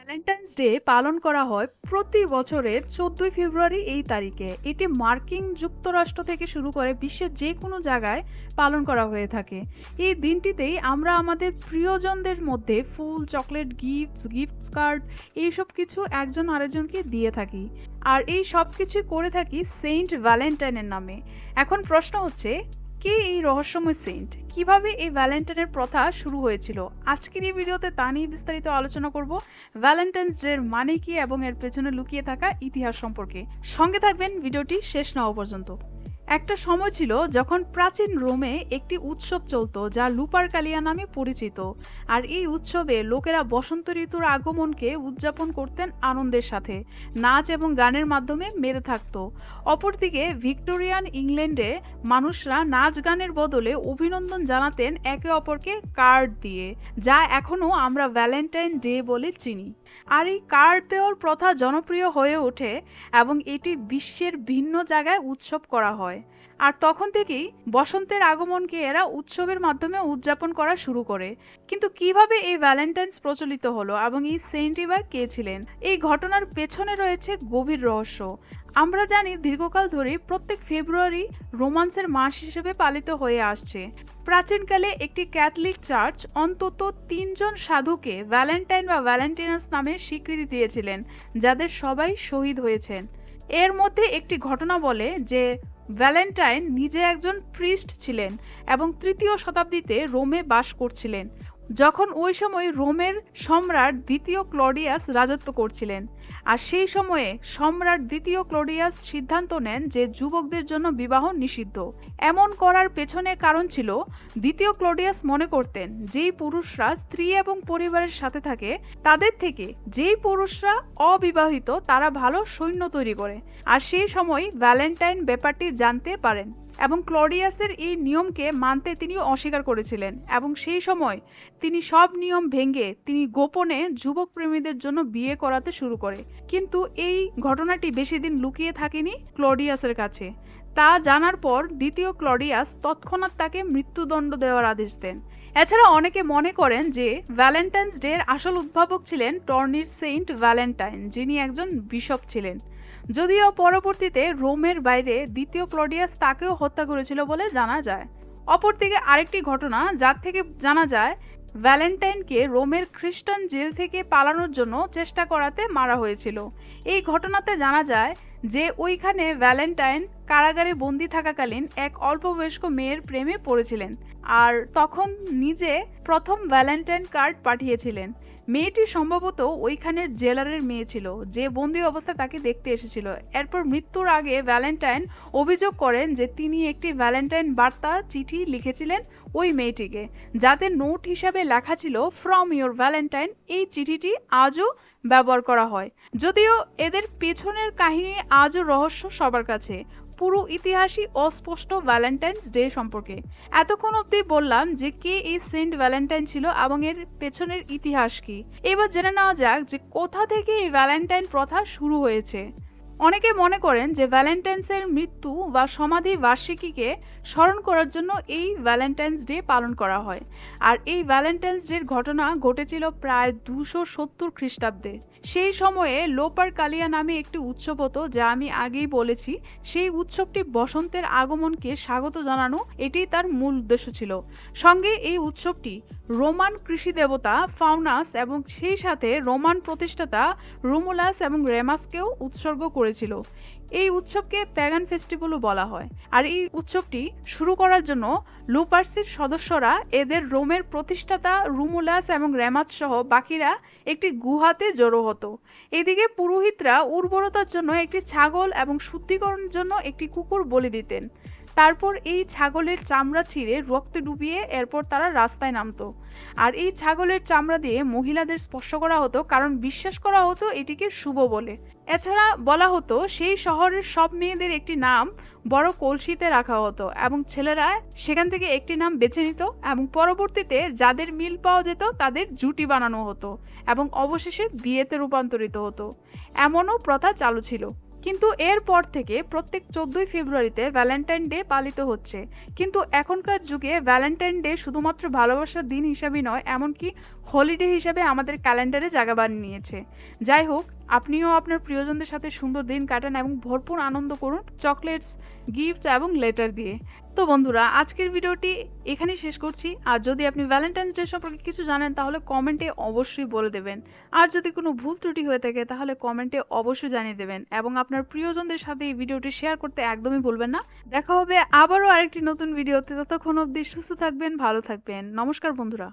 Valentine's day পালন করা হয় প্রতি বছরের 14 ফেব্রুয়ারি এই তারিখে। এটি মার্কিন যুক্তরাষ্ট্র থেকে শুরু করে বিশ্বের যে কোনো জায়গায় পালন করা হয়ে থাকে। এই দিনটিতেই আমরা আমাদের প্রিয়জনদের মধ্যে ফুল, চকলেট, গিফট কার্ড এইসব কিছু একজন আরেকজনকে দিয়ে থাকি। আর এই সব কিছু করে থাকি সেন্ট ভ্যালেন্টাইনের নামে। এখন প্রশ্ন হচ্ছে, কে এই রহস্যময় সেন্ট? কিভাবে এই ভ্যালেন্টাইনের প্রথা শুরু হয়েছিল? আজকের এই ভিডিওতে তা নিয়ে বিস্তারিত আলোচনা করব। ভ্যালেন্টাইন্স ডে এর মানে কি এবং এর পেছনে লুকিয়ে থাকা ইতিহাস সম্পর্কে। সঙ্গে থাকবেন ভিডিওটি শেষ না হওয়া পর্যন্ত। একটা সময় ছিল যখন প্রাচীন রোমে একটি উৎসব চলতো যা লুপারকালিয়া নামে পরিচিত। আর এই উৎসবে লোকেরা বসন্ত ঋতুর আগমনকে উদযাপন করতেন আনন্দের সাথে, নাচ এবং গানের মাধ্যমে মেতে থাকতো। অপরদিকে ভিক্টোরিয়ান ইংল্যান্ডে মানুষরা নাচ গানের বদলে অভিনন্দন জানাতেন একে অপরকে কার্ড দিয়ে, যা এখনো আমরা ভ্যালেন্টাইন ডে বলে চিনি। আর এই কার্ড দেওয়ার প্রথা জনপ্রিয় হয়ে ওঠে এবং এটি বিশ্বের ভিন্ন জায়গায় উৎসব করা হয়। আর তখন থেকেই বসন্তের আগমনকে এরা উৎসবের মাধ্যমে উদযাপন করা শুরু করে। কিন্তু কিভাবে এই ভ্যালেন্টাইন্স প্রচলিত হলো এবং এই সেন্ট এবার কে ছিলেন? এই ঘটনার পেছনে রয়েছে গভীর রহস্য। আমরা জানি দীর্ঘকাল ধরেই প্রত্যেক ফেব্রুয়ারি রোমান্সের মাস হিসেবে পালিত হয়ে আসছে। প্রাচীনকালে একটি ক্যাথলিক চার্চ অন্তত 3জন সাধুকে ভ্যালেন্টাইন বা ভ্যালেন্টিনাস নামে স্বীকৃতি দিয়েছিলেন, যাদের সবাই শহীদ হয়েছেন। এর মধ্যে একটি ঘটনা বলে যে ভ্যালেন্টাইন নিজে একজন প্রিস্ট ছিলেন এবং 3য় শতাব্দীতে রোমে বাস করছিলেন, যখন ওই সময় রোমের সম্রাট দ্বিতীয় ক্লডিয়াস রাজত্ব করছিলেন। আর সেই সময়ে সম্রাট দ্বিতীয় ক্লডিয়াস সিদ্ধান্ত নেন যে যুবকদের জন্য বিবাহ নিষিদ্ধ। এমন করার পেছনে কারণ ছিল, দ্বিতীয় ক্লডিয়াস মনে করতেন যেই পুরুষরা স্ত্রী এবং পরিবারের সাথে থাকে তাদের থেকে যেই পুরুষরা অবিবাহিত তারা ভালো সৈন্য তৈরি করে। আর সেই সময় ভ্যালেন্টাইন ব্যাপারটি জানতে পারেন এবং ক্লডিয়াসের এই নিয়মকে মানতে তিনি অস্বীকার করেছিলেন এবং সেই সময় তিনি সব নিয়ম ভেঙে তিনি গোপনে যুবক প্রেমীদের জন্য বিয়ে করাতে শুরু করে। কিন্তু এই ঘটনাটি বেশি দিন লুকিয়ে থাকেনি ক্লডিয়াসের কাছে। তা জানার পর দ্বিতীয় ক্লডিয়াস তৎক্ষণাৎ তাকে মৃত্যুদণ্ড দেওয়ার আদেশ দেন। এছাড়া অনেকে মনে করেন যে ভ্যালেন্টাইন্স ডে এর আসল উদ্ভাবক ছিলেন টর্নির সেন্ট ভ্যালেন্টাইন, যিনি একজন বিশপ ছিলেন। যদিও পরবর্তীতে রোমের বাইরে দ্বিতীয় ক্লডিয়াস তাকেও হত্যা করেছিল বলে জানা যায়। অপরদিকে আরেকটি ঘটনা যার থেকে জানা যায় ভ্যালেন্টাইনকে রোমের খ্রিস্টান জেল থেকে পালানোর জন্য চেষ্টা করাতে মারা হয়েছিল। এই ঘটনাতে জানা যায় যে ওইখানে ভ্যালেন্টাইন কারাগারে বন্দী থাকাকালীন এক অল্পবয়স্ক মেয়ের প্রেমে পড়েছিলেন আর তখন নিজে প্রথম ভ্যালেন্টাইন কার্ড পাঠিয়েছিলেন। মেয়েটি সম্ভবত ওইখানের জেলারের মেয়ে ছিল যে বন্দী অবস্থায় তাকে দেখতে এসেছিল। এরপর মৃত্যুর আগে ভ্যালেন্টাইন অভিযোগ করেন যে তিনি একটি ভ্যালেন্টাইন বার্তা চিঠি লিখেছিলেন ওই মেয়েটিকে, যাতে নোট হিসাবে লেখা ছিল ফ্রম ইয়োর ভ্যালেন্টাইন। এই চিঠিটি আজও ব্যবহার করা হয়, যদিও এদের পেছনের কাহিনী আজও রহস্য সবার কাছে। পুরো ইতিহাসই অস্পষ্ট ভ্যালেন্টাইন্স ডে সম্পর্কে। এতক্ষণ অব্দি বললাম যে কে এই সেন্ট ভ্যালেন্টাইন ছিল এবং এর পেছনের ইতিহাস কি। এবার জেনে নেওয়া যাক যে কোথা থেকে এই ভ্যালেন্টাইন প্রথা শুরু হয়েছে। অনেকে মনে করেন যে ভ্যালেন্টাইন্সের মৃত্যু বা সমাধি বার্ষিকীকে স্মরণ করার জন্য এই ভ্যালেন্টাইন্স ডে পালন করা হয়। আর এই ভ্যালেন্টাইন্স ডের ঘটনা ঘটেছিল প্রায় 270 খ্রিস্টাব্দে। সেই সময়ে লোপারকালিয়া নামে একটি উৎসব হতো, যা আমি আগেই বলেছি। সেই উৎসবটি বসন্তের আগমনকে স্বাগত জানানো, এটি তার মূল উদ্দেশ্য ছিল। সঙ্গে এই উৎসবটি রোমান কৃষি দেবতা ফাউনাস এবং সেই সাথে রোমান প্রতিষ্ঠাতা রোমুলাস এবং রেমাসকেও উৎসর্গ করেছিল। এই উৎসবকে প্যাগান ফেস্টিভ্যালও বলা হয়। আর এই উৎসবটি শুরু করার জন্য লুপার্সির সদস্যরা এদের রোমের প্রতিষ্ঠাতা রুমুলাস এবং রেমাস সহ বাকিরা একটি গুহাতে জড়ো হতো। এদিকে পুরোহিতরা উর্বরতার জন্য একটি ছাগল এবং শুদ্ধিকরণের জন্য একটি কুকুর বলি দিতেন। তারপর এই ছাগলের চামড়া ছিঁড়ে রক্তে ডুবিয়ে এরপর তারা রাস্তায় নামতো। আর এই ছাগলের চামড়া দিয়ে মহিলাদের স্পর্শ করা হতো, কারণ বিশ্বাস করা হতো এটিকে শুভ বলে। এছাড়া বলা হতো সেই শহরের সব মেয়েদের একটি নাম বড় কলসিতে রাখা হতো এবং ছেলেরা সেখান থেকে একটি নাম বেছে নিত এবং পরবর্তীতে যাদের মিল পাওয়া যেত তাদের জুটি বানানো হতো এবং অবশেষে বিয়েতে রূপান্তরিত হতো। এমনও প্রথা চালু ছিল। কিন্তু এরপর থেকে প্রত্যেক 14ই ফেব্রুয়ারিতে ভ্যালেন্টাইন ডে পালিত হচ্ছে। কিন্তু এখনকার যুগে ভ্যালেন্টাইন ডে শুধুমাত্র ভালোবাসার দিন হিসাবে নয়, এমনকি হলিডে হিসাবে আমাদের ক্যালেন্ডারে জায়গা বানিয়ে নিয়েছে। যাই হোক, আপনিও আপনার প্রিয়জনদের সাথে সুন্দর দিন কাটান এবং ভরপুর আনন্দ করুন চকলেটস, গিফটস এবং লেটার দিয়ে। তো বন্ধুরা, আজকের ভিডিওটি এখানেই শেষ করছি। আর যদি আপনি ভ্যালেন্টাইন্স ডে সম্পর্কে কিছু জানেন তাহলে কমেন্টে অবশ্যই বলে দেবেন। আর যদি কোনো ভুল ত্রুটি হয়ে থাকে তাহলে কমেন্টে অবশ্যই জানিয়ে দেবেন এবং আপনার প্রিয়জনদের সাথে এই ভিডিওটি শেয়ার করতে একদমই ভুলবেন না। দেখা হবে আবারও আরেকটি নতুন ভিডিওতে। ততক্ষণ অবধি সুস্থ থাকবেন, ভালো থাকবেন। নমস্কার বন্ধুরা।